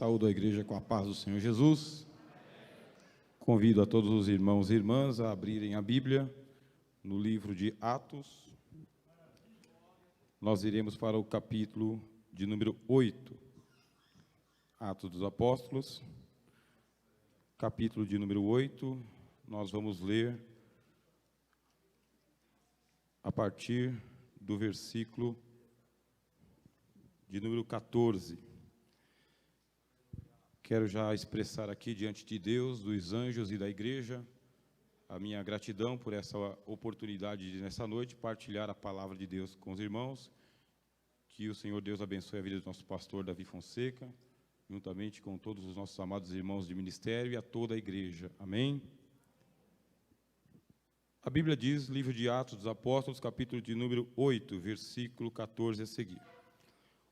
Saúdo a igreja com a paz do Senhor Jesus. Convido a todos os irmãos e irmãs a abrirem a Bíblia no livro de Atos. Nós iremos para o capítulo de número 8. Atos dos Apóstolos, capítulo de número 8. Nós vamos ler a partir do versículo de número 14. Quero já expressar aqui diante de Deus, dos anjos e da igreja, a minha gratidão por essa oportunidade de, nessa noite, partilhar a palavra de Deus com os irmãos. Que o Senhor Deus abençoe a vida do nosso pastor Davi Fonseca, juntamente com todos os nossos amados irmãos de ministério e a toda a igreja. Amém? A Bíblia diz, livro de Atos dos Apóstolos, capítulo de número 8, versículo 14 a seguir.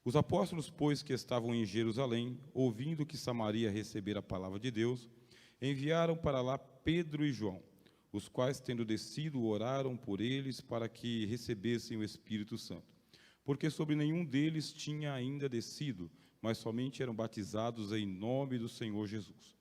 Os apóstolos, pois, que estavam em Jerusalém, ouvindo que Samaria recebera a palavra de Deus, enviaram para lá Pedro e João, os quais, tendo descido, oraram por eles para que recebessem o Espírito Santo. Porque sobre nenhum deles tinha ainda descido, mas somente eram batizados em nome do Senhor Jesus.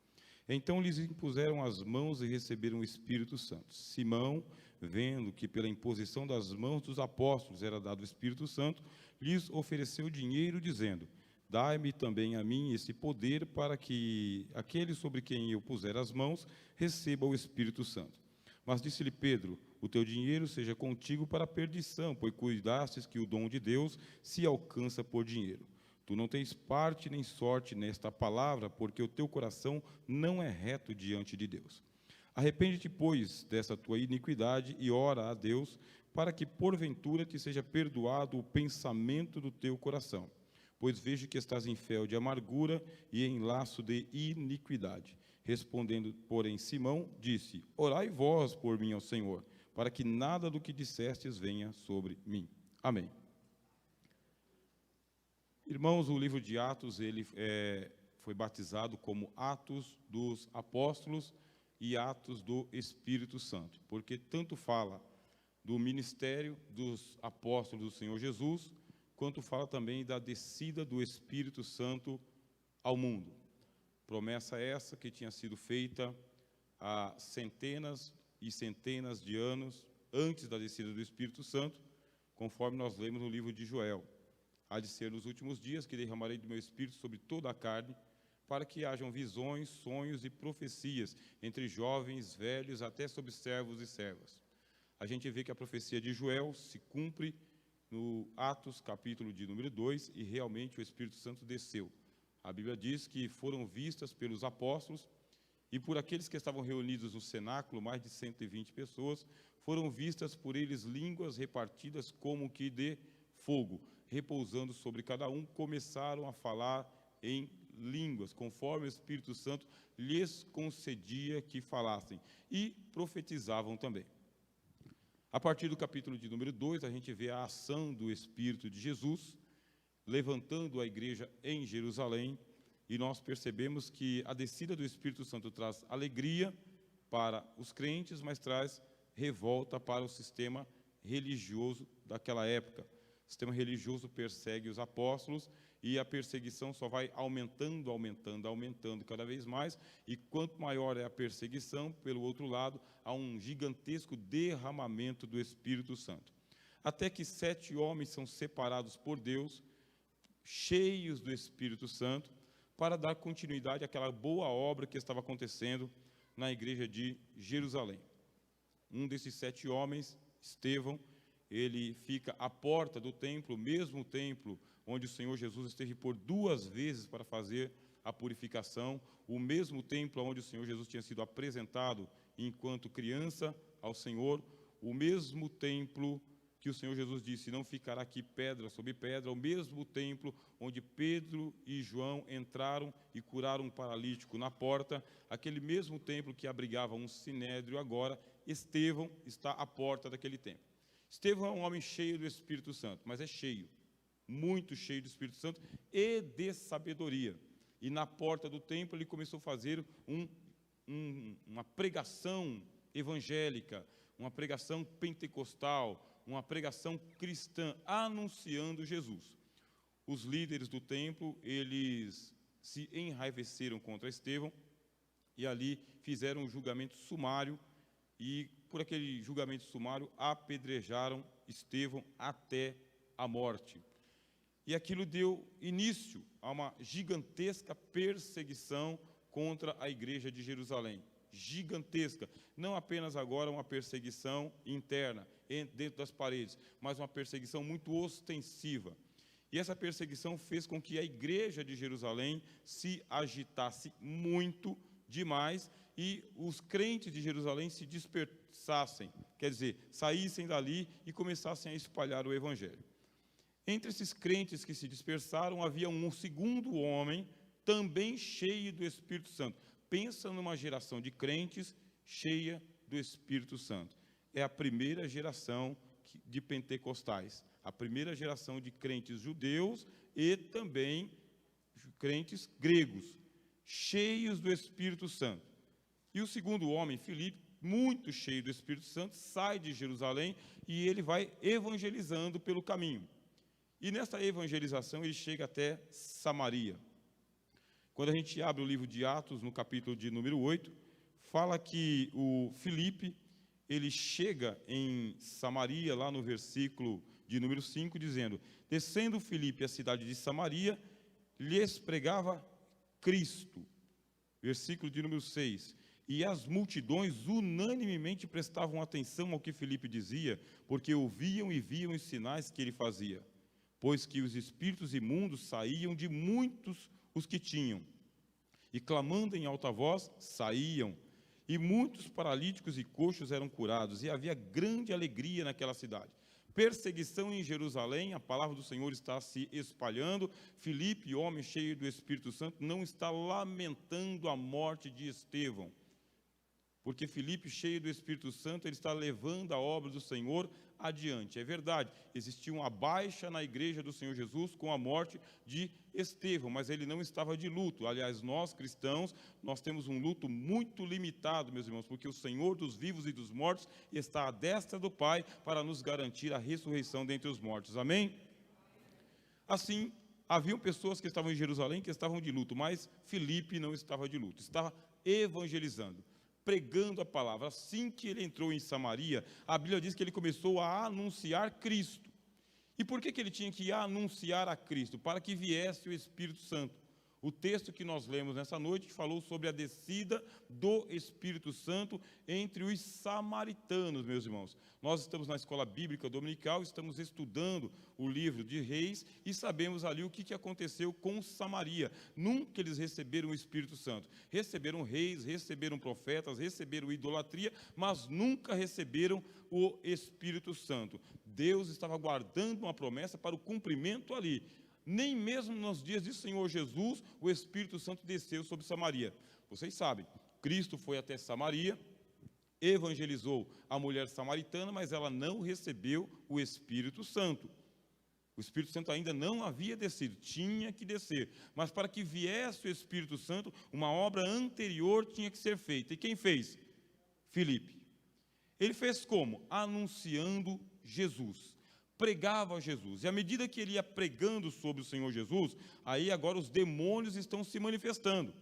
Então lhes impuseram as mãos e receberam o Espírito Santo. Simão, vendo que pela imposição das mãos dos apóstolos era dado o Espírito Santo, lhes ofereceu dinheiro, dizendo: dai-me também a mim esse poder, para que aquele sobre quem eu puser as mãos receba o Espírito Santo. Mas disse-lhe Pedro: o teu dinheiro seja contigo para a perdição, pois cuidastes que o dom de Deus se alcança por dinheiro. Tu não tens parte nem sorte nesta palavra, porque o teu coração não é reto diante de Deus. Arrepende-te, pois, dessa tua iniquidade e ora a Deus, para que porventura te seja perdoado o pensamento do teu coração. Pois vejo que estás em fel de amargura e em laço de iniquidade. Respondendo, porém, Simão, disse: orai vós por mim ao Senhor, para que nada do que dissestes venha sobre mim. Amém. Irmãos, o livro de Atos, ele foi batizado como Atos dos Apóstolos e Atos do Espírito Santo, porque tanto fala do ministério dos apóstolos do Senhor Jesus, quanto fala também da descida do Espírito Santo ao mundo. Promessa essa que tinha sido feita há centenas e centenas de anos antes da descida do Espírito Santo, conforme nós lemos no livro de Joel. Há de ser nos últimos dias que derramarei do meu Espírito sobre toda a carne, para que hajam visões, sonhos e profecias entre jovens, velhos, até sobre servos e servas. A gente vê que a profecia de Joel se cumpre no Atos, capítulo de número 2, e realmente o Espírito Santo desceu. A Bíblia diz que foram vistas pelos apóstolos e por aqueles que estavam reunidos no cenáculo, mais de 120 pessoas, foram vistas por eles línguas repartidas como que de fogo, repousando sobre cada um, começaram a falar em línguas, conforme o Espírito Santo lhes concedia que falassem, e profetizavam também. A partir do capítulo de número 2, a gente vê a ação do Espírito de Jesus, levantando a igreja em Jerusalém, e nós percebemos que a descida do Espírito Santo traz alegria para os crentes, mas traz revolta para o sistema religioso daquela época. O sistema religioso persegue os apóstolos e a perseguição só vai aumentando, aumentando, aumentando cada vez mais. E quanto maior é a perseguição, pelo outro lado, há um gigantesco derramamento do Espírito Santo. Até que 7 homens são separados por Deus, cheios do Espírito Santo, para dar continuidade àquela boa obra que estava acontecendo na igreja de Jerusalém. Um desses 7 homens, Estevão, ele fica à porta do templo, o mesmo templo onde o Senhor Jesus esteve por 2 vezes para fazer a purificação, o mesmo templo onde o Senhor Jesus tinha sido apresentado enquanto criança ao Senhor, o mesmo templo que o Senhor Jesus disse: não ficará aqui pedra sobre pedra, o mesmo templo onde Pedro e João entraram e curaram um paralítico na porta, aquele mesmo templo que abrigava um sinédrio. Agora Estevão está à porta daquele templo. Estevão é um homem cheio do Espírito Santo, mas é cheio, muito cheio do Espírito Santo e de sabedoria. E na porta do templo ele começou a fazer uma pregação evangélica, uma pregação pentecostal, uma pregação cristã, anunciando Jesus. Os líderes do templo, eles se enraiveceram contra Estevão e ali fizeram um julgamento sumário e, por aquele julgamento sumário, apedrejaram Estevão até a morte. E aquilo deu início a uma gigantesca perseguição contra a igreja de Jerusalém. Gigantesca. Não apenas agora uma perseguição interna, dentro das paredes, mas uma perseguição muito ostensiva. E essa perseguição fez com que a igreja de Jerusalém se agitasse muito demais e os crentes de Jerusalém se dispersassem, quer dizer, saíssem dali e começassem a espalhar o evangelho. Entre esses crentes que se dispersaram, havia um segundo homem, também cheio do Espírito Santo. Pensa numa geração de crentes cheia do Espírito Santo. É a primeira geração de pentecostais, a primeira geração de crentes judeus e também crentes gregos, cheios do Espírito Santo. E o segundo homem, Filipe, muito cheio do Espírito Santo, sai de Jerusalém e ele vai evangelizando pelo caminho. E nessa evangelização ele chega até Samaria. Quando a gente abre o livro de Atos, no capítulo de número 8, fala que o Filipe, ele chega em Samaria, lá no versículo de número 5, dizendo: descendo Filipe à cidade de Samaria, lhes pregava Cristo. Versículo de número 6. E as multidões unanimemente prestavam atenção ao que Filipe dizia, porque ouviam e viam os sinais que ele fazia. Pois que os espíritos imundos saíam de muitos os que tinham, e clamando em alta voz, saíam, e muitos paralíticos e coxos eram curados, e havia grande alegria naquela cidade. Perseguição em Jerusalém, a palavra do Senhor está se espalhando. Filipe, homem cheio do Espírito Santo, não está lamentando a morte de Estevão, porque Filipe, cheio do Espírito Santo, ele está levando a obra do Senhor adiante. É verdade, existia uma baixa na igreja do Senhor Jesus com a morte de Estevão, mas ele não estava de luto. Aliás, nós cristãos, nós temos um luto muito limitado, meus irmãos, porque o Senhor dos vivos e dos mortos está à destra do Pai para nos garantir a ressurreição dentre os mortos. Amém? Assim, haviam pessoas que estavam em Jerusalém que estavam de luto, mas Filipe não estava de luto, estava evangelizando, pregando a palavra. Assim que ele entrou em Samaria, a Bíblia diz que ele começou a anunciar Cristo. E por que ele tinha que anunciar a Cristo? Para que viesse o Espírito Santo. O texto que nós lemos nessa noite falou sobre a descida do Espírito Santo entre os samaritanos, meus irmãos. Nós estamos na escola bíblica dominical, estamos estudando o livro de Reis e sabemos ali o que aconteceu com Samaria. Nunca eles receberam o Espírito Santo. Receberam reis, receberam profetas, receberam idolatria, mas nunca receberam o Espírito Santo. Deus estava guardando uma promessa para o cumprimento ali. Nem mesmo nos dias de Senhor Jesus, o Espírito Santo desceu sobre Samaria. Vocês sabem, Cristo foi até Samaria, evangelizou a mulher samaritana, mas ela não recebeu o Espírito Santo. O Espírito Santo ainda não havia descido, tinha que descer. Mas para que viesse o Espírito Santo, uma obra anterior tinha que ser feita. E quem fez? Filipe. Ele fez como? Anunciando Jesus. Pregava Jesus, e à medida que ele ia pregando sobre o Senhor Jesus, aí agora os demônios estão se manifestando,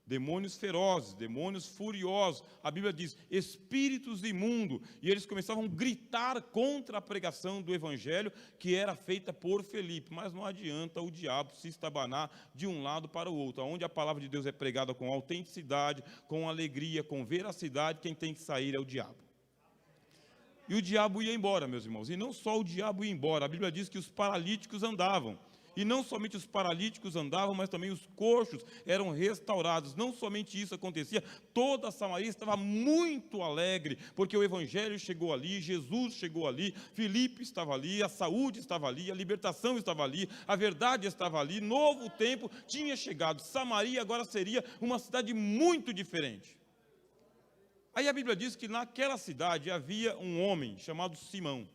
demônios ferozes, demônios furiosos, a Bíblia diz, espíritos imundos, e eles começavam a gritar contra a pregação do Evangelho, que era feita por Filipe, mas não adianta o diabo se estabanar de um lado para o outro, onde a palavra de Deus é pregada com autenticidade, com alegria, com veracidade, quem tem que sair é o diabo. E o diabo ia embora, meus irmãos. E não só o diabo ia embora. A Bíblia diz que os paralíticos andavam. E não somente os paralíticos andavam, mas também os coxos eram restaurados. Não somente isso acontecia, toda a Samaria estava muito alegre, porque o Evangelho chegou ali, Jesus chegou ali, Filipe estava ali, a saúde estava ali, a libertação estava ali, a verdade estava ali, novo tempo tinha chegado. Samaria agora seria uma cidade muito diferente. Aí a Bíblia diz que naquela cidade havia um homem chamado Simão.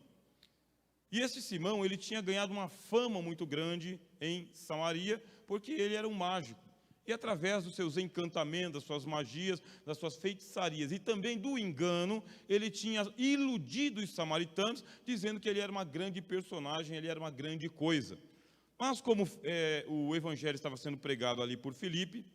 E esse Simão, ele tinha ganhado uma fama muito grande em Samaria, porque ele era um mágico. E através dos seus encantamentos, das suas magias, das suas feitiçarias e também do engano, ele tinha iludido os samaritanos, dizendo que ele era uma grande personagem, ele era uma grande coisa. Mas como o evangelho estava sendo pregado ali por Filipe,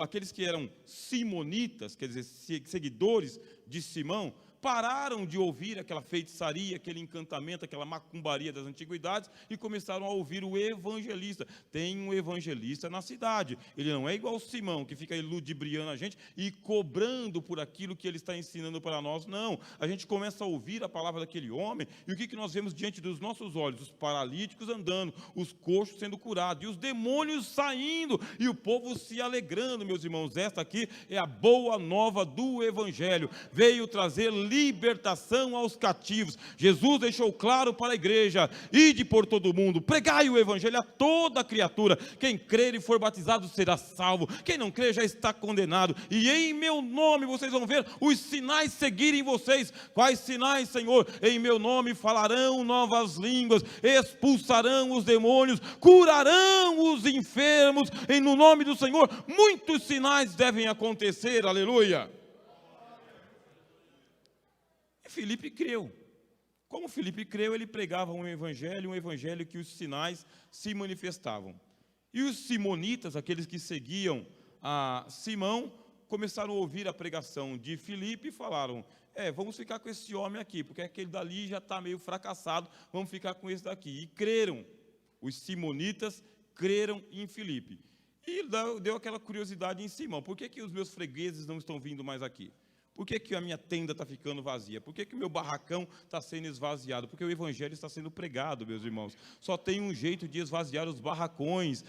aqueles que eram simonitas, quer dizer, seguidores de Simão, pararam de ouvir aquela feitiçaria, aquele encantamento, aquela macumbaria das antiguidades e começaram a ouvir o evangelista. Tem um evangelista na cidade. Ele não é igual o Simão, que fica ludibriando a gente e cobrando por aquilo que ele está ensinando para nós. Não, a gente começa a ouvir a palavra daquele homem e o que nós vemos diante dos nossos olhos? Os paralíticos andando, os coxos sendo curados e os demônios saindo e o povo se alegrando, meus irmãos. Esta aqui é a boa nova do evangelho. Veio trazer libertação aos cativos. Jesus deixou claro para a igreja: ide por todo mundo, pregai o evangelho a toda criatura. Quem crer e for batizado será salvo. Quem não crer já está condenado. E em meu nome vocês vão ver os sinais seguirem vocês. Quais sinais, Senhor? Em meu nome falarão novas línguas, expulsarão os demônios, curarão os enfermos. E no nome do Senhor muitos sinais devem acontecer. Aleluia. Filipe creu. Como Filipe creu, ele pregava um evangelho que os sinais se manifestavam. E os simonitas, aqueles que seguiam a Simão, começaram a ouvir a pregação de Filipe e falaram: vamos ficar com esse homem aqui, porque aquele dali já está meio fracassado, vamos ficar com esse daqui. E creram, os simonitas creram em Filipe. E deu aquela curiosidade em Simão: por que os meus fregueses não estão vindo mais aqui? Por que a minha tenda está ficando vazia? Por que o meu barracão está sendo esvaziado? Porque o evangelho está sendo pregado, meus irmãos. Só tem um jeito de esvaziar os barracões,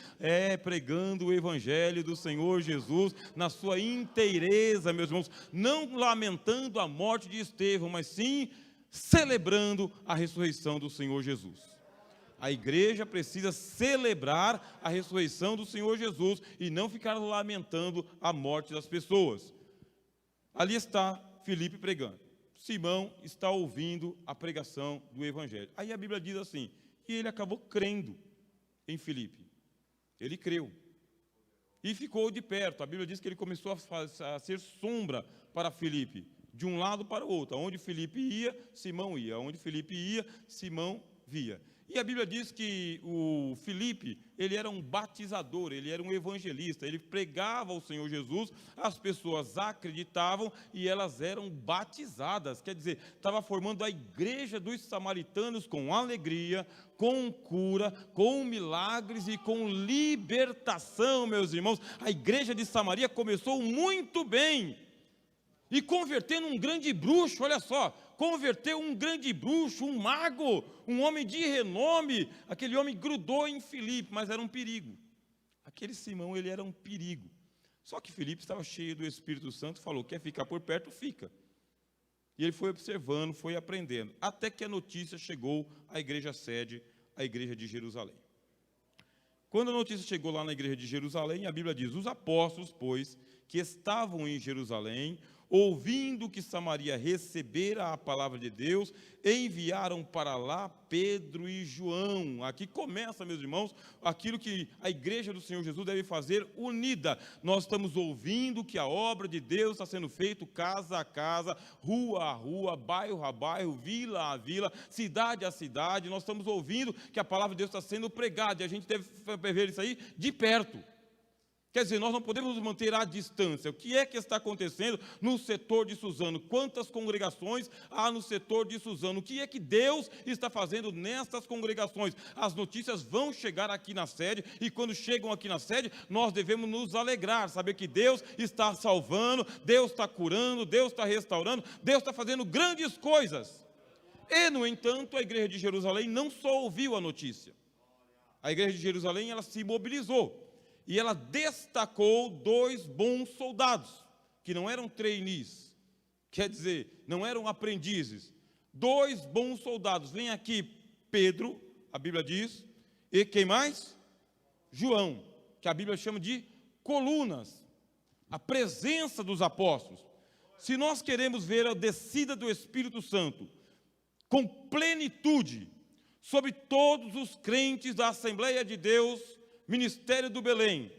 pregando o evangelho do Senhor Jesus na sua inteireza, meus irmãos. Não lamentando a morte de Estevão, mas sim celebrando a ressurreição do Senhor Jesus. A igreja precisa celebrar a ressurreição do Senhor Jesus e não ficar lamentando a morte das pessoas. Ali está Filipe pregando. Simão está ouvindo a pregação do evangelho. Aí a Bíblia diz assim: e ele acabou crendo em Filipe. Ele creu. E ficou de perto. A Bíblia diz que ele começou a ser sombra para Filipe, de um lado para o outro. Onde Filipe ia, Simão ia. Onde Filipe ia, Simão via. E a Bíblia diz que o Filipe, ele era um batizador, ele era um evangelista, ele pregava o Senhor Jesus, as pessoas acreditavam e elas eram batizadas. Quer dizer, estava formando a igreja dos samaritanos com alegria, com cura, com milagres e com libertação, meus irmãos. A igreja de Samaria começou muito bem. E convertendo um grande bruxo, olha só, converteu um grande bruxo, um mago, um homem de renome. Aquele homem grudou em Filipe, mas era um perigo. Aquele Simão, ele era um perigo. Só que Filipe estava cheio do Espírito Santo, falou: quer ficar por perto, fica. E ele foi observando, foi aprendendo, até que a notícia chegou à igreja sede, à igreja de Jerusalém. Quando a notícia chegou lá na igreja de Jerusalém, a Bíblia diz: os apóstolos, pois, que estavam em Jerusalém, ouvindo que Samaria recebera a palavra de Deus, enviaram para lá Pedro e João. Aqui começa, meus irmãos, aquilo que a igreja do Senhor Jesus deve fazer unida. Nós estamos ouvindo que a obra de Deus está sendo feita casa a casa, rua a rua, bairro a bairro, vila a vila, cidade a cidade. Nós estamos ouvindo que a palavra de Deus está sendo pregada e a gente deve ver isso aí de perto. Quer dizer, nós não podemos nos manter à distância. O que é que está acontecendo no setor de Suzano? Quantas congregações há no setor de Suzano? O que é que Deus está fazendo nestas congregações? As notícias vão chegar aqui na sede, e quando chegam aqui na sede, nós devemos nos alegrar, saber que Deus está salvando, Deus está curando, Deus está restaurando, Deus está fazendo grandes coisas. E, no entanto, a igreja de Jerusalém não só ouviu a notícia. A igreja de Jerusalém, ela se mobilizou. E ela destacou 2 bons soldados, que não eram trainees, quer dizer, não eram aprendizes. 2 bons soldados. Vem aqui Pedro, a Bíblia diz, e quem mais? João, que a Bíblia chama de colunas. A presença dos apóstolos. Se nós queremos ver a descida do Espírito Santo com plenitude sobre todos os crentes da Assembleia de Deus, Ministério do Belém,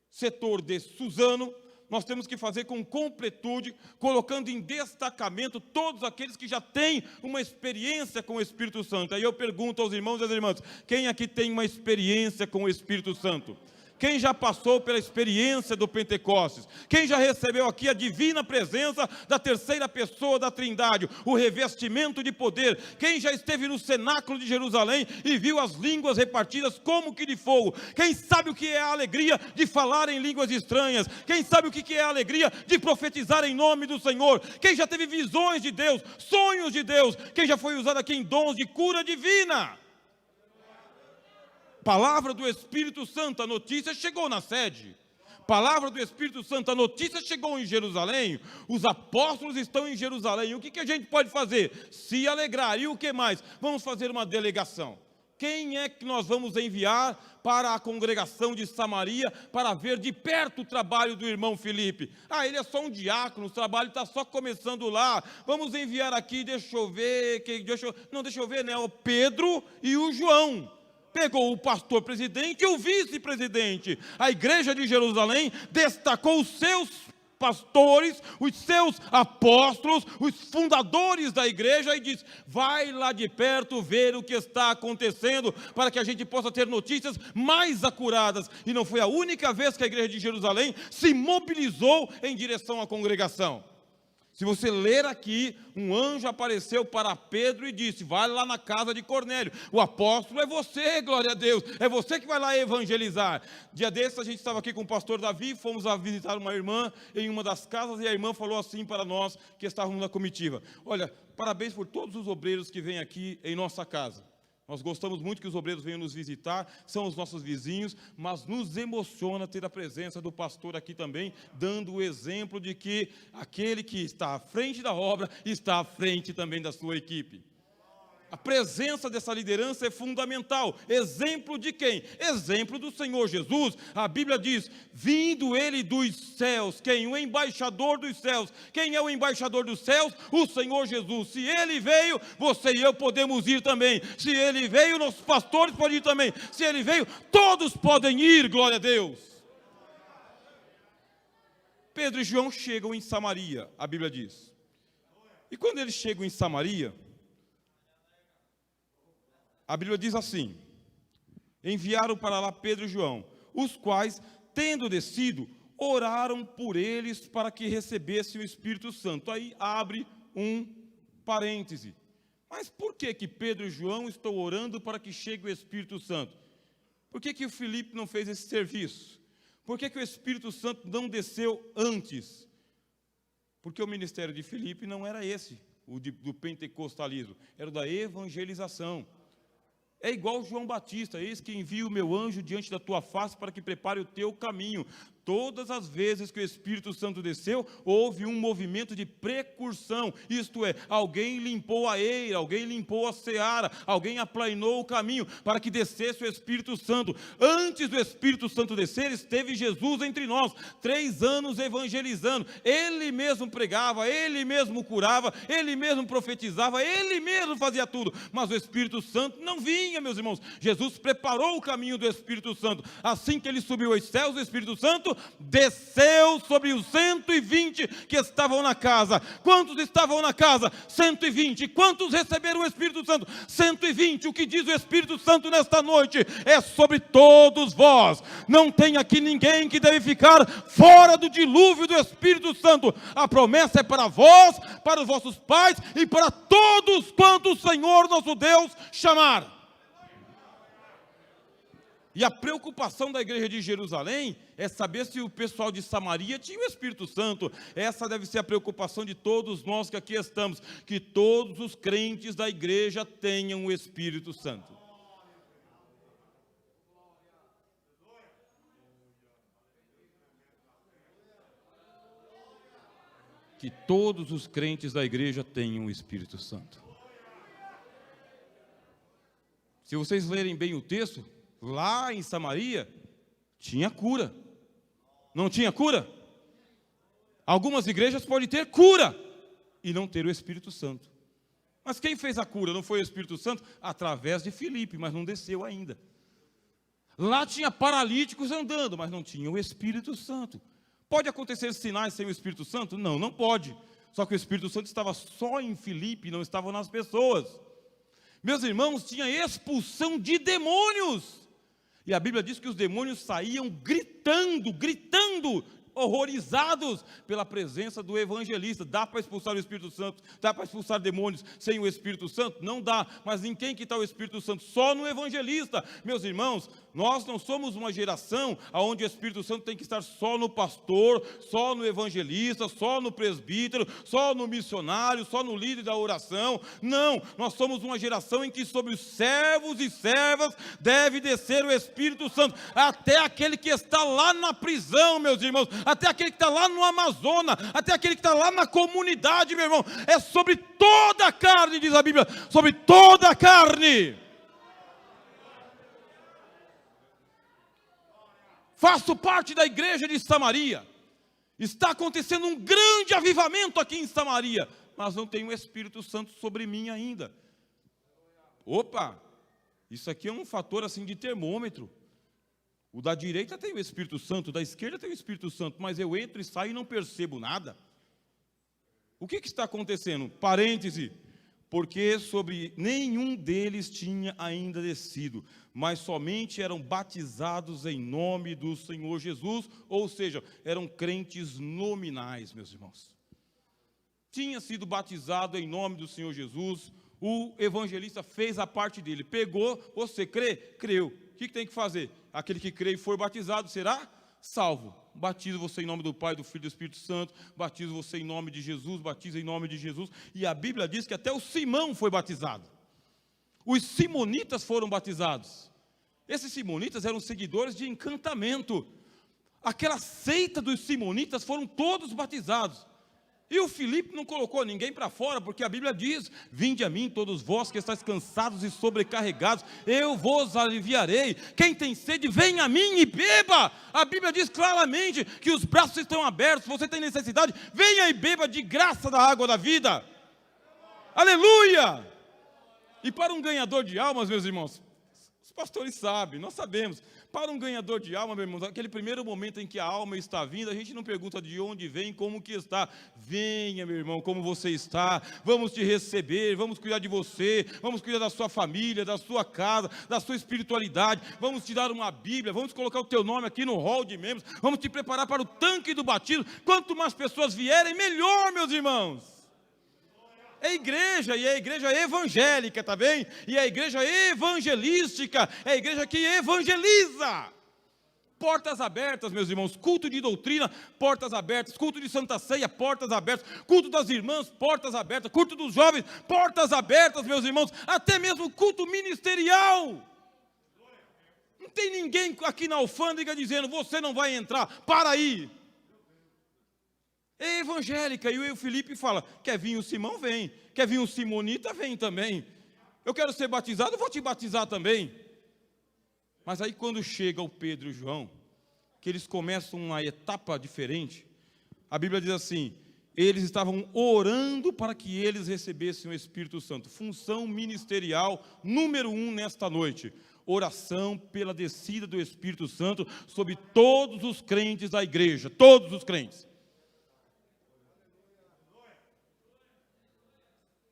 setor de Suzano, nós temos que fazer com completude, colocando em destacamento todos aqueles que já têm uma experiência com o Espírito Santo. Aí eu pergunto aos irmãos e às irmãs, quem aqui tem uma experiência com o Espírito Santo? Quem já passou pela experiência do Pentecostes? Quem já recebeu aqui a divina presença da terceira pessoa da Trindade, o revestimento de poder? Quem já esteve no cenáculo de Jerusalém e viu as línguas repartidas como que de fogo? Quem sabe o que é a alegria de falar em línguas estranhas? Quem sabe o que é a alegria de profetizar em nome do Senhor? Quem já teve visões de Deus, sonhos de Deus? Quem já foi usado aqui em dons de cura divina? Palavra do Espírito Santo, a notícia chegou na sede. Palavra do Espírito Santo, a notícia chegou em Jerusalém. Os apóstolos estão em Jerusalém. O que a gente pode fazer? Se alegrar. E o que mais? Vamos fazer uma delegação. Quem é que nós vamos enviar para a congregação de Samaria para ver de perto o trabalho do irmão Filipe? Ele é só um diácono, o trabalho está só começando lá. Vamos enviar aqui, deixa eu ver, o Pedro e o João. Pegou o pastor presidente e o vice-presidente. A igreja de Jerusalém destacou os seus pastores, os seus apóstolos, os fundadores da igreja e disse: vai lá de perto ver o que está acontecendo para que a gente possa ter notícias mais acuradas. E não foi a única vez que a igreja de Jerusalém se mobilizou em direção à congregação. Se você ler aqui, um anjo apareceu para Pedro e disse: vai lá na casa de Cornélio. O apóstolo é você, glória a Deus. É você que vai lá evangelizar. Dia desses a gente estava aqui com o pastor Davi, fomos a visitar uma irmã em uma das casas e a irmã falou assim para nós que estávamos na comitiva: olha, parabéns por todos os obreiros que vêm aqui em nossa casa. Nós gostamos muito que os obreiros venham nos visitar, são os nossos vizinhos, mas nos emociona ter a presença do pastor aqui também, dando o exemplo de que aquele que está à frente da obra está à frente também da sua equipe. A presença dessa liderança é fundamental. Exemplo de quem? Exemplo do Senhor Jesus. A Bíblia diz: vindo ele dos céus. Quem? O embaixador dos céus. Quem é o embaixador dos céus? O Senhor Jesus. Se ele veio, você e eu podemos ir também. Se ele veio, nossos pastores podem ir também. Se ele veio, todos podem ir, glória a Deus. Pedro e João chegam em Samaria, a Bíblia diz. E quando eles chegam em Samaria, a Bíblia diz assim: enviaram para lá Pedro e João, os quais, tendo descido, oraram por eles para que recebessem o Espírito Santo. Aí abre um parêntese. Mas por que Pedro e João estão orando para que chegue o Espírito Santo? Por que o Filipe não fez esse serviço? Por que o Espírito Santo não desceu antes? Porque o ministério de Filipe não era esse, do pentecostalismo, era o da evangelização. É igual João Batista: eis que envio o meu anjo diante da tua face para que prepare o teu caminho. Todas as vezes que o Espírito Santo desceu, houve um movimento de precursão, isto é, alguém limpou a eira, alguém limpou a seara, alguém aplainou o caminho para que descesse o Espírito Santo. Antes do Espírito Santo descer, esteve Jesus entre nós, 3 anos evangelizando. Ele mesmo pregava, ele mesmo curava, ele mesmo profetizava, ele mesmo fazia tudo, mas o Espírito Santo não vinha, meus irmãos. Jesus preparou o caminho do Espírito Santo. Assim que ele subiu aos céus, o Espírito Santo desceu sobre os 120 que estavam na casa. Quantos estavam na casa? 120. Quantos receberam o Espírito Santo? 120. O que diz o Espírito Santo nesta noite é sobre todos vós. Não tem aqui ninguém que deve ficar fora do dilúvio do Espírito Santo. A promessa é para vós, para os vossos pais e para todos quanto o Senhor nosso Deus chamar. E a preocupação da igreja de Jerusalém é saber se o pessoal de Samaria tinha o Espírito Santo. Essa deve ser a preocupação de todos nós que aqui estamos, que todos os crentes da igreja tenham o Espírito Santo. Que todos os crentes da igreja tenham o Espírito Santo. Se vocês lerem bem o texto, lá em Samaria tinha cura. Não tinha cura? Algumas igrejas podem ter cura e não ter o Espírito Santo. Mas quem fez a cura? Não foi o Espírito Santo? Através de Filipe, mas não desceu ainda. Lá tinha paralíticos andando, mas não tinha o Espírito Santo. Pode acontecer sinais sem o Espírito Santo? Não, não pode. Só que o Espírito Santo estava só em Filipe, não estava nas pessoas. Meus irmãos, tinha expulsão de demônios. E a Bíblia diz que os demônios saíam gritando, horrorizados pela presença do evangelista. Dá para expulsar o Espírito Santo? Dá para expulsar demônios sem o Espírito Santo? Não dá. Mas em quem que está o Espírito Santo? Só no evangelista. Meus irmãos, nós não somos uma geração onde o Espírito Santo tem que estar só no pastor, só no evangelista, só no presbítero, só no missionário, só no líder da oração. Não, nós somos uma geração em que sobre os servos e servas deve descer o Espírito Santo, até aquele que está lá na prisão, meus irmãos, até aquele que está lá no Amazonas, até aquele que está lá na comunidade, meu irmão. É sobre toda a carne, diz a Bíblia, sobre toda a carne. Faço parte da igreja de Samaria. Está acontecendo um grande avivamento aqui em Samaria, mas não tem o Espírito Santo sobre mim ainda. Opa, isso aqui é um fator assim de termômetro. O da direita tem o Espírito Santo, o da esquerda tem o Espírito Santo, mas eu entro e saio e não percebo nada. O que está acontecendo? Parêntese. Porque sobre nenhum deles tinha ainda descido, mas somente eram batizados em nome do Senhor Jesus, ou seja, eram crentes nominais, meus irmãos. Tinha sido batizado em nome do Senhor Jesus, o evangelista fez a parte dele, pegou, você crê? Creu. O que tem que fazer? Aquele que crê e for batizado será salvo. Batizo você em nome do Pai, do Filho e do Espírito Santo, batizo você em nome de Jesus, batiza em nome de Jesus, e a Bíblia diz que até o Simão foi batizado. Os simonitas foram batizados. Esses simonitas eram seguidores de encantamento. Aquela seita dos simonitas foram todos batizados. E o Filipe não colocou ninguém para fora, porque a Bíblia diz: vinde a mim todos vós que estáis cansados e sobrecarregados, eu vos aliviarei. Quem tem sede, vem a mim e beba. A Bíblia diz claramente que os braços estão abertos. Você tem necessidade, venha e beba de graça da água da vida. Aleluia! E para um ganhador de almas, meus irmãos, os pastores sabem, nós sabemos. Para um ganhador de alma, meu irmão, aquele primeiro momento em que a alma está vindo, a gente não pergunta de onde vem, como que está. Venha, meu irmão, como você está, vamos te receber, vamos cuidar de você, vamos cuidar da sua família, da sua casa, da sua espiritualidade, vamos te dar uma Bíblia, vamos colocar o teu nome aqui no hall de membros, vamos te preparar para o tanque do batismo. Quanto mais pessoas vierem, melhor, meus irmãos. É igreja, e é a igreja evangélica, tá bem? E a igreja evangelística, é a igreja que evangeliza. Portas abertas, meus irmãos, culto de doutrina, portas abertas, culto de Santa Ceia, portas abertas, culto das irmãs, portas abertas, culto dos jovens, portas abertas, meus irmãos, até mesmo culto ministerial. Não tem ninguém aqui na alfândega dizendo, você não vai entrar, para aí. É evangélica, e o Filipe fala, quer vir o Simão, vem, quer vir o Simonita, vem também, eu quero ser batizado, vou te batizar também. Mas aí quando chega o Pedro e o João, que eles começam uma etapa diferente, a Bíblia diz assim, eles estavam orando para que eles recebessem o Espírito Santo, função ministerial número 1 nesta noite, oração pela descida do Espírito Santo sobre todos os crentes da igreja, todos os crentes.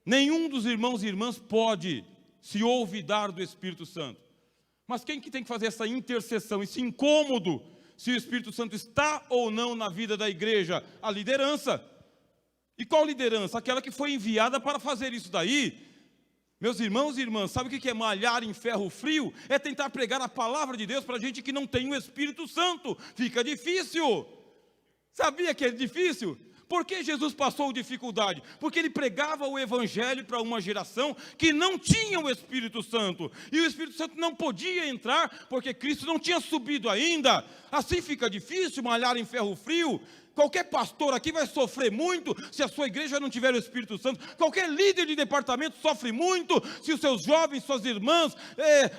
Nenhum dos irmãos e irmãs pode se olvidar do Espírito Santo. Mas quem que tem que fazer essa intercessão, esse incômodo, se o Espírito Santo está ou não na vida da igreja? A liderança. E qual liderança? Aquela que foi enviada para fazer isso daí. Meus irmãos e irmãs, sabe o que é malhar em ferro frio? É tentar pregar a palavra de Deus para gente que não tem o Espírito Santo. Fica difícil. Sabia que é difícil? Por que Jesus passou dificuldade? Porque ele pregava o evangelho para uma geração que não tinha o Espírito Santo. E o Espírito Santo não podia entrar, porque Cristo não tinha subido ainda. Assim fica difícil malhar em ferro frio. Qualquer pastor aqui vai sofrer muito se a sua igreja não tiver o Espírito Santo. Qualquer líder de departamento sofre muito se os seus jovens, suas irmãs,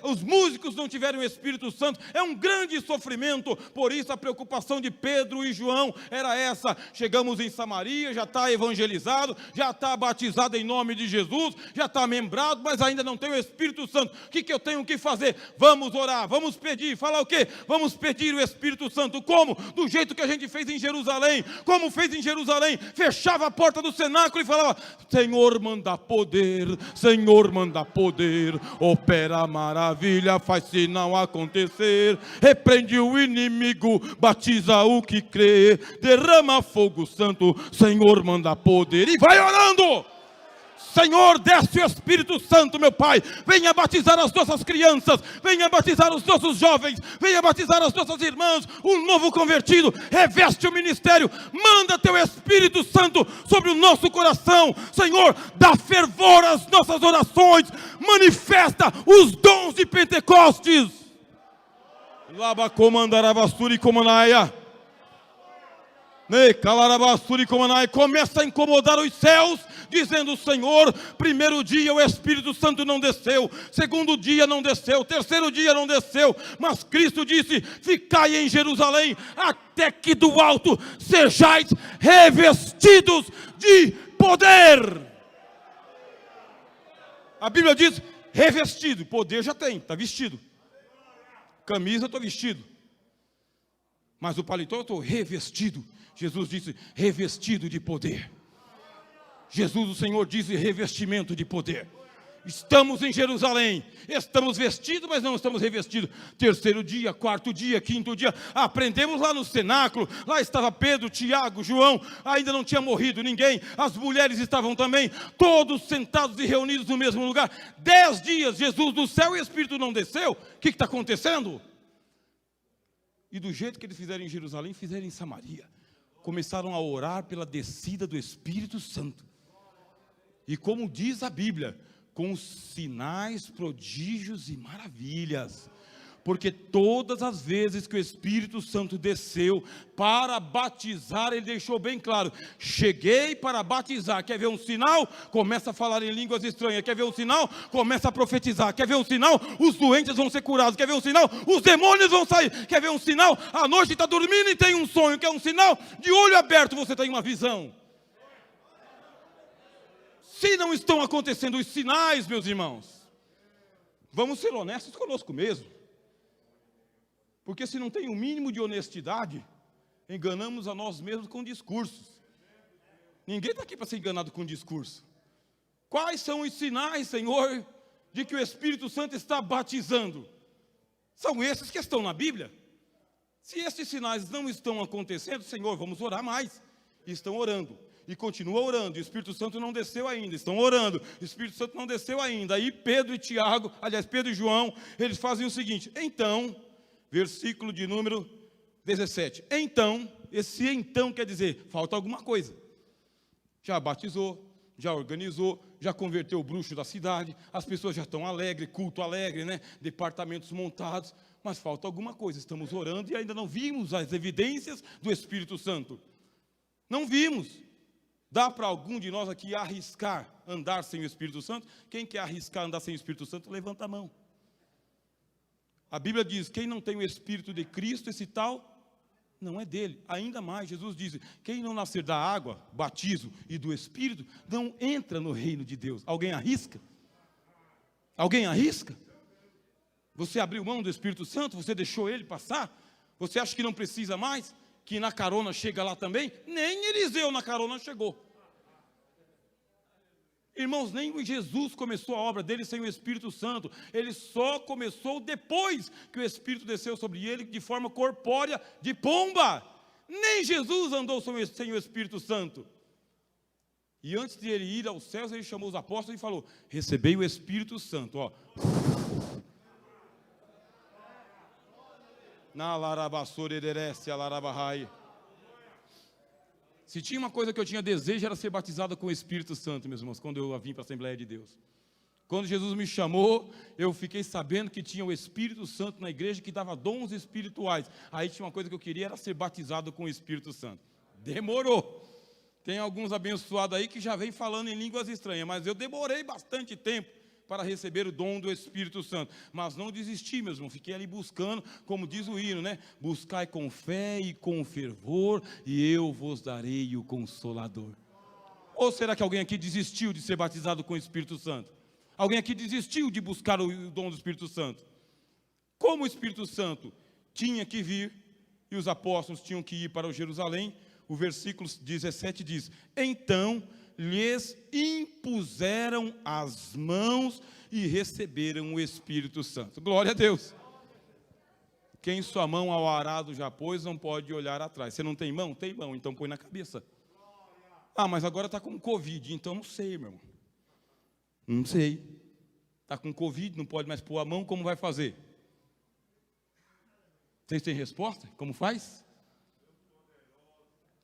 os músicos não tiverem o Espírito Santo. É um grande sofrimento. Por isso a preocupação de Pedro e João era essa. Chegamos em Samaria, já está evangelizado, já está batizado em nome de Jesus, já está membrado, mas ainda não tem o Espírito Santo. O que eu tenho que fazer? Vamos orar, vamos pedir. Falar o quê? Vamos pedir o Espírito Santo. Como? Do jeito que a gente fez em Jerusalém. Como fez em Jerusalém, fechava a porta do cenáculo e falava: Senhor, manda poder, Senhor, manda poder, opera maravilha, faz sinal acontecer, repreende o inimigo, batiza o que crê, derrama fogo santo, Senhor, manda poder, e vai orando. Senhor, desce o Espírito Santo, meu Pai, venha batizar as nossas crianças, venha batizar os nossos jovens, venha batizar as nossas irmãs, um novo convertido, reveste o ministério, manda teu Espírito Santo sobre o nosso coração, Senhor, dá fervor às nossas orações, manifesta os dons de Pentecostes. Laba comandarabassuri comanaia. Começa a incomodar os céus, dizendo: Senhor, primeiro dia o Espírito Santo não desceu, segundo dia não desceu, terceiro dia não desceu, mas Cristo disse: ficai em Jerusalém, até que do alto sejais revestidos de poder. A Bíblia diz revestido, poder já tem, está vestido, camisa estou vestido, mas o paletó eu estou revestido. Jesus disse: revestido de poder. Jesus, o Senhor, disse: revestimento de poder. Estamos em Jerusalém, estamos vestidos, mas não estamos revestidos. Terceiro dia, quarto dia, quinto dia, aprendemos lá no cenáculo. Lá estava Pedro, Tiago, João, ainda não tinha morrido ninguém. As mulheres estavam também, todos sentados e reunidos no mesmo lugar. 10 dias, Jesus do céu e o Espírito não desceu. O que está acontecendo? E do jeito que eles fizeram em Jerusalém, fizeram em Samaria. Começaram a orar pela descida do Espírito Santo. E como diz a Bíblia, com sinais, prodígios e maravilhas. Porque todas as vezes que o Espírito Santo desceu para batizar, ele deixou bem claro: cheguei para batizar. Quer ver um sinal? Começa a falar em línguas estranhas. Quer ver um sinal? Começa a profetizar. Quer ver um sinal? Os doentes vão ser curados. Quer ver um sinal? Os demônios vão sair. Quer ver um sinal? À noite está dormindo e tem um sonho. Quer um sinal? De olho aberto você tem uma visão. Se não estão acontecendo os sinais, meus irmãos, vamos ser honestos conosco mesmo. Porque se não tem o mínimo de honestidade, enganamos a nós mesmos com discursos. Ninguém está aqui para ser enganado com discurso. Quais são os sinais, Senhor, de que o Espírito Santo está batizando? São esses que estão na Bíblia. Se esses sinais não estão acontecendo, Senhor, vamos orar mais. E estão orando. E continua orando. E o Espírito Santo não desceu ainda. Estão orando. O Espírito Santo não desceu ainda. Aí Pedro e Tiago, aliás, Pedro e João, eles fazem o seguinte. Então, versículo de número 17. Então, esse então quer dizer, falta alguma coisa. Já batizou, já organizou, já converteu o bruxo da cidade, as pessoas já estão alegres, culto alegre, né? Departamentos montados, mas falta alguma coisa. Estamos orando e ainda não vimos as evidências do Espírito Santo. Não vimos. Dá para algum de nós aqui arriscar andar sem o Espírito Santo? Quem quer arriscar andar sem o Espírito Santo, levanta a mão. A Bíblia diz: quem não tem o Espírito de Cristo, esse tal não é dele. Ainda mais, Jesus diz: quem não nascer da água, batismo, e do Espírito, não entra no reino de Deus. Alguém arrisca? Alguém arrisca? Você abriu mão do Espírito Santo? Você deixou ele passar? Você acha que não precisa mais? Que na carona chega lá também? Nem Eliseu na carona chegou. Irmãos, nem Jesus começou a obra dele sem o Espírito Santo. Ele só começou depois que o Espírito desceu sobre ele de forma corpórea, de pomba. Nem Jesus andou sem o Espírito Santo. E antes de ele ir aos céus, ele chamou os apóstolos e falou: recebei o Espírito Santo. Ó. Na larabassore alarabahai. Se tinha uma coisa que eu tinha desejo, era ser batizado com o Espírito Santo, meus irmãos, quando eu vim para a Assembleia de Deus. Quando Jesus me chamou, eu fiquei sabendo que tinha o Espírito Santo na igreja, que dava dons espirituais. Aí tinha uma coisa que eu queria, era ser batizado com o Espírito Santo. Demorou. Tem alguns abençoados aí que já vem falando em línguas estranhas, mas eu demorei bastante tempo para receber o dom do Espírito Santo. Mas não desisti, meus irmãos, fiquei ali buscando, como diz o hino, né? Buscai com fé e com fervor, e eu vos darei o Consolador. Ou será que alguém aqui desistiu de ser batizado com o Espírito Santo? Alguém aqui desistiu de buscar o dom do Espírito Santo? Como o Espírito Santo tinha que vir, e os apóstolos tinham que ir para o Jerusalém, o versículo 17 diz: então lhes impuseram as mãos e receberam o Espírito Santo. Glória a Deus. Quem sua mão ao arado já pôs, não pode olhar atrás. Você não tem mão? Tem mão, então põe na cabeça. Ah, mas agora está com Covid, então não sei, meu irmão. Não sei. Está com Covid, não pode mais pôr a mão, como vai fazer? Vocês têm resposta? Como faz?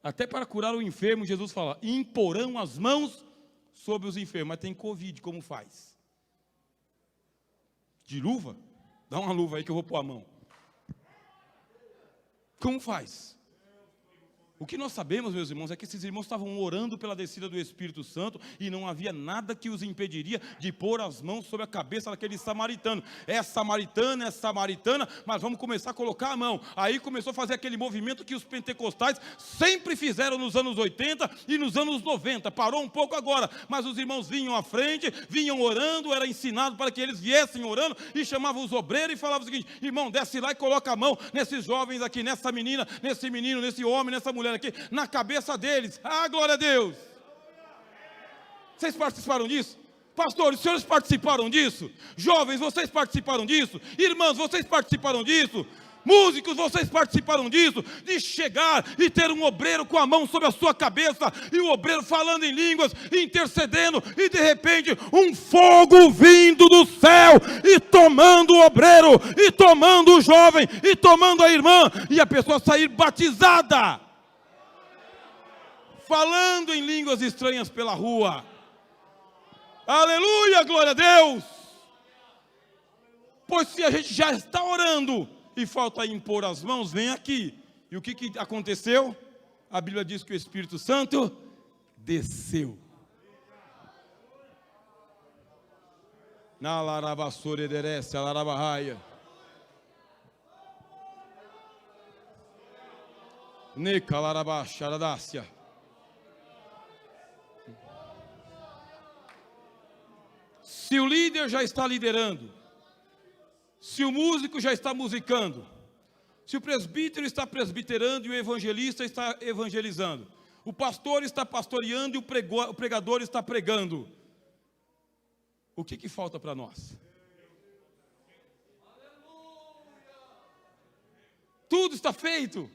Até para curar o enfermo, Jesus fala: imporão as mãos sobre os enfermos. Mas tem Covid, como faz? De luva? Dá uma luva aí que eu vou pôr a mão. Como faz? O que nós sabemos, meus irmãos, é que esses irmãos estavam orando pela descida do Espírito Santo e não havia nada que os impediria de pôr as mãos sobre a cabeça daquele samaritano. É samaritana, mas vamos começar a colocar a mão. Aí começou a fazer aquele movimento que os pentecostais sempre fizeram nos anos 80 e nos anos 90. Parou um pouco agora, mas os irmãos vinham à frente, vinham orando, era ensinado para que eles viessem orando e chamavam os obreiros e falavam o seguinte: irmão, desce lá e coloca a mão nesses jovens aqui, nessa menina, nesse menino, nesse homem, nessa mulher aqui, na cabeça deles. Ah, glória a Deus. Vocês participaram disso? Pastores, os senhores participaram disso? Jovens, vocês participaram disso? Irmãos, vocês participaram disso? Músicos, vocês participaram disso? De chegar e ter um obreiro com a mão sobre a sua cabeça, e o obreiro falando em línguas, intercedendo, e de repente um fogo vindo do céu, e tomando o obreiro, e tomando o jovem, e tomando a irmã, e a pessoa sair batizada, falando em línguas estranhas pela rua. Aleluia, glória a Deus. Pois se a gente já está orando e falta impor as mãos, vem aqui. E o que aconteceu? A Bíblia diz que o Espírito Santo desceu. Na larabassore derece, a larabarraia. Neca larabaxaradácia. Se o líder já está liderando, se o músico já está musicando, se o presbítero está presbiterando e o evangelista está evangelizando, o pastor está pastoreando e o pregador está pregando, o que falta para nós? Tudo está feito.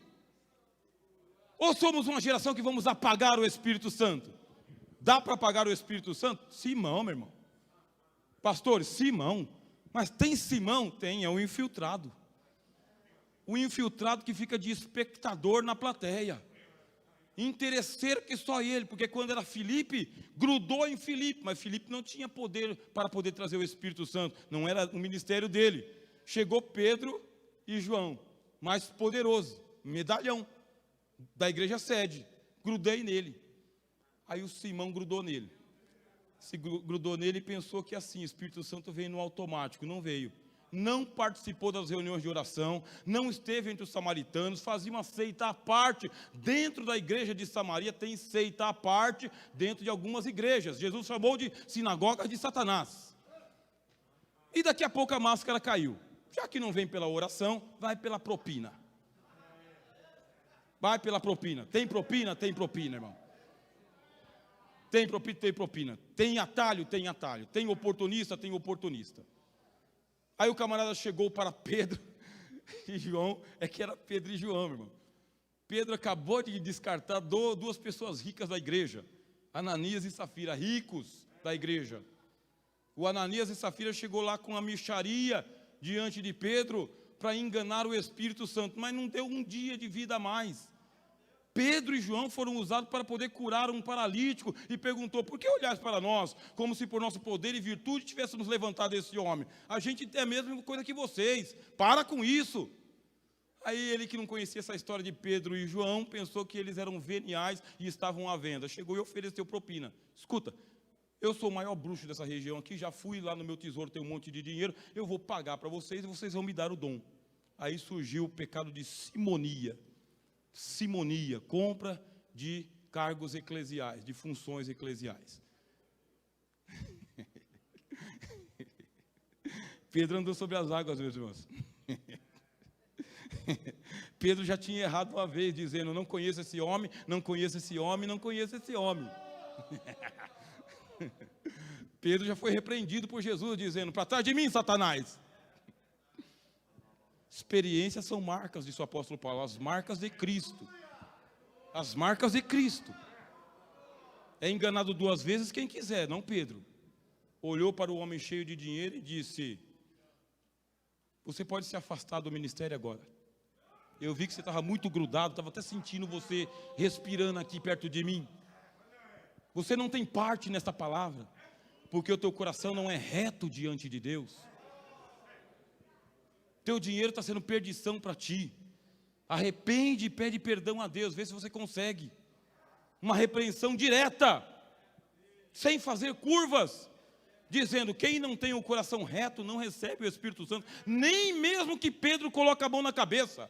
Ou somos uma geração que vamos apagar o Espírito Santo? Dá para apagar o Espírito Santo? Simão, meu irmão. Pastores, Simão. Mas tem Simão? Tem, é o infiltrado. O infiltrado que fica de espectador na plateia. Interesseiro que só ele, porque quando era Filipe, grudou em Filipe, mas Filipe não tinha poder para poder trazer o Espírito Santo, não era o ministério dele. Chegou Pedro e João, mais poderoso, medalhão da igreja sede, grudei nele. Aí o Simão grudou nele. Se grudou nele e pensou que assim, o Espírito Santo veio no automático. Não veio. Não participou das reuniões de oração, não esteve entre os samaritanos, fazia uma seita à parte. Dentro da igreja de Samaria tem seita à parte dentro de algumas igrejas. Jesus chamou de sinagoga de Satanás. E daqui a pouco a máscara caiu. Já que não vem pela oração, vai pela propina. Vai pela propina. Tem propina? Tem propina, irmão. Tem propina, tem propina. Tem atalho? Tem atalho. Tem oportunista? Tem oportunista. Aí o camarada chegou para Pedro e João, é que era Pedro e João, meu irmão. Pedro acabou de descartar duas pessoas ricas da igreja, Ananias e Safira, ricos da igreja. O Ananias e Safira chegou lá com a mixaria diante de Pedro para enganar o Espírito Santo, mas não deu um dia de vida a mais. Pedro e João foram usados para poder curar um paralítico e perguntou: por que olhais para nós, como se por nosso poder e virtude tivéssemos levantado esse homem? A gente é a mesma coisa que vocês, para com isso. Aí ele, que não conhecia essa história de Pedro e João, pensou que eles eram veniais e estavam à venda. Chegou e ofereceu propina. Escuta, eu sou o maior bruxo dessa região aqui, já fui lá no meu tesouro, tem um monte de dinheiro, eu vou pagar para vocês e vocês vão me dar o dom. Aí surgiu o pecado de simonia. Simonia, compra de cargos eclesiais, de funções eclesiais. Pedro andou sobre as águas, meus irmãos. Pedro já tinha errado uma vez, dizendo: não conheço esse homem, não conheço esse homem, não conheço esse homem. Pedro já foi repreendido por Jesus, dizendo: para trás de mim, Satanás. Experiências são marcas, disse o apóstolo Paulo, as marcas de Cristo. As marcas de Cristo. É enganado 2 vezes quem quiser, não Pedro. Olhou para o homem cheio de dinheiro e disse: você pode se afastar do ministério agora. Eu vi que você estava muito grudado, estava até sentindo você respirando aqui perto de mim. Você não tem parte nesta palavra, porque o teu coração não é reto diante de Deus. Teu dinheiro está sendo perdição para ti. Arrepende e pede perdão a Deus, vê se você consegue. Uma repreensão direta, sem fazer curvas, dizendo: quem não tem o coração reto não recebe o Espírito Santo, nem mesmo que Pedro coloque a mão na cabeça.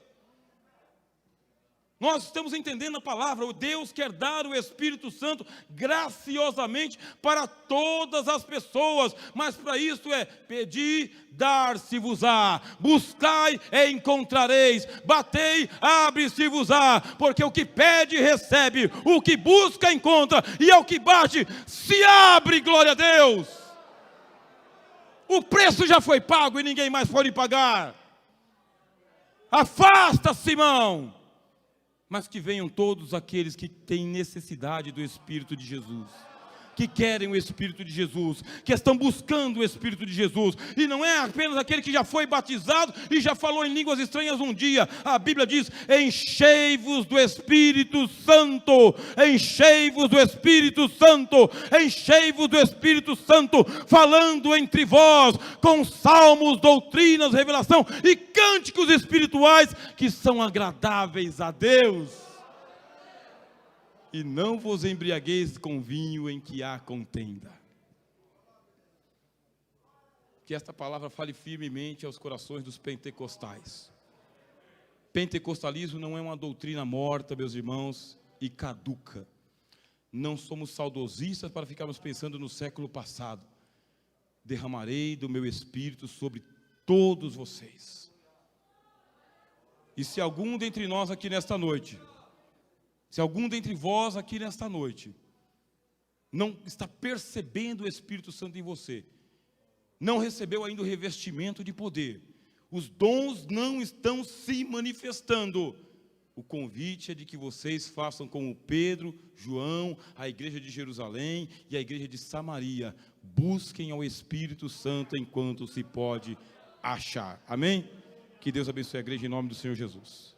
Nós estamos entendendo a palavra. O Deus quer dar o Espírito Santo graciosamente para todas as pessoas, mas para isso é: pedi, dar-se-vos-á, buscai e encontrareis, batei, abre-se-vos-á, porque o que pede recebe, o que busca encontra, e ao que bate se abre. Glória a Deus. O preço já foi pago e ninguém mais pode pagar. Afasta, Simão. Mas que venham todos aqueles que têm necessidade do Espírito de Jesus, que querem o Espírito de Jesus, que estão buscando o Espírito de Jesus, e não é apenas aquele que já foi batizado e já falou em línguas estranhas um dia. A Bíblia diz: enchei-vos do Espírito Santo, enchei-vos do Espírito Santo, enchei-vos do Espírito Santo, falando entre vós com salmos, doutrinas, revelação e cânticos espirituais que são agradáveis a Deus. E não vos embriagueis com vinho em que há contenda. Que esta palavra fale firmemente aos corações dos pentecostais. Pentecostalismo não é uma doutrina morta, meus irmãos, e caduca. Não somos saudosistas para ficarmos pensando no século passado. Derramarei do meu Espírito sobre todos vocês. E se algum dentre nós aqui nesta noite, se algum dentre vós aqui nesta noite não está percebendo o Espírito Santo em você, não recebeu ainda o revestimento de poder, os dons não estão se manifestando, o convite é de que vocês façam como Pedro, João, a igreja de Jerusalém e a igreja de Samaria: busquem ao Espírito Santo enquanto se pode achar. Amém? Que Deus abençoe a igreja em nome do Senhor Jesus.